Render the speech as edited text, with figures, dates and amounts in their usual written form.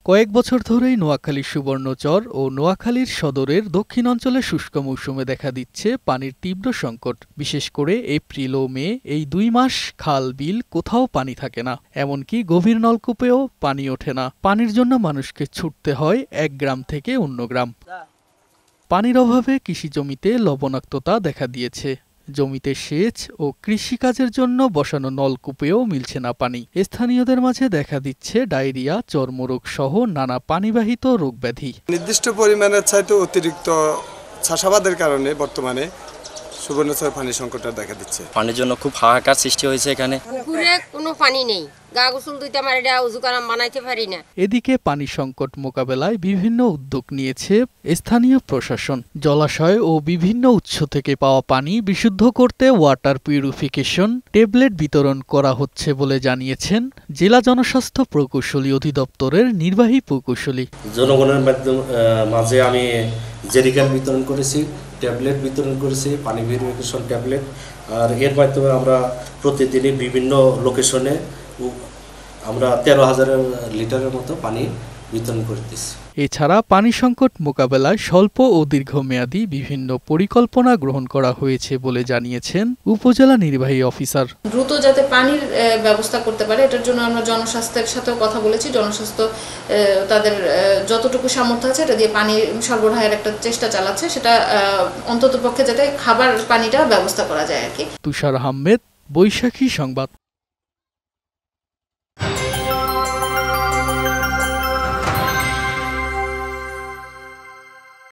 কয়েক বছর ধরেই নোয়াখালীর সুবর্ণচর ও নোয়াখালীর সদরের দক্ষিণাঞ্চলে শুষ্ক মৌসুমে দেখা দিচ্ছে পানির তীব্র সংকট। বিশেষ করে এপ্রিল ও মে এই ২ মাস খাল বিল কোথাও পানি থাকে না, এমনকি গভীর নলকূপেও পানি ওঠে না। পানির জন্য মানুষকে ছুটতে হয় এক গ্রাম থেকে অন্য গ্রাম। পানির অভাবে কৃষিজমিতে লবণাক্ততা দেখা দিয়েছে। জমিতে সেচ ও কৃষিকাজের জন্য বসানো নলকূপেও মিলছে না পানি। স্থানীয়দের মাঝে দেখা দিচ্ছে ডায়রিয়া, চর্মরোগ সহ নানা পানিবাহিত রোগব্যাধি। নির্দিষ্ট পরিমাণের চাইতে অতিরিক্ত চাষাবাদের কারণে বর্তমানে সুবর্ণচর পানি সংকটটা দেখা দিচ্ছে। পানির জন্য খুব হাহাকার সৃষ্টি হয়েছে এখানে। পুকুরে কোনো পানি নেই, গা গোসল দিতে পারি না, উজু করা বানাইতে পারি না। এদিকে পানি সংকট মোকাবেলায় বিভিন্ন উদ্যোগ নিয়েছে স্থানীয় প্রশাসন। জলাশয় ও বিভিন্ন উৎস থেকে পাওয়া পানি বিশুদ্ধ করতে ওয়াটার পিউরিফিকেশন ট্যাবলেট বিতরণ করা হচ্ছে বলে জানিয়েছেন জেলা জনস্বাস্থ্য প্রকৌশলী অধিদপ্তরের নির্বাহী প্রকৌশলী। জনগণের মাঝে আমি জেরিক্যান বিতরণ করেছি, ট্যাবলেট বিতরণ করেছি, পানি পিউরিফিকেশন ট্যাবলেট। আর এর মাধ্যমে আমরা প্রতিদিনই বিভিন্ন লোকেশনে আমরা ১৩,০০০ লিটারের মতো পানি বিতরণ করতেছি। এছাড়া পানি সংকট মোকাবেলায় স্বল্প ও দীর্ঘমেয়াদী বিভিন্ন পরিকল্পনা গ্রহণ করা হয়েছে বলে জানিয়েছেন উপজেলা নির্বাহী অফিসার। দ্রুত যাতে পানির ব্যবস্থা করতে পারে, এটার জন্য আমরা জনস্বাস্থ্যের সাথেও কথা বলেছি। জনস্বাস্থ্য তাদের যতটুকু সামর্থ্য আছে এটা দিয়ে পানি সরবরাহের একটা চেষ্টা চালাচ্ছে, সেটা অন্ততপক্ষে যাতে খাবার পানিটা ব্যবস্থা করা যায় আর কি। তুষার আহমেদ, বৈশাখী সংবাদ।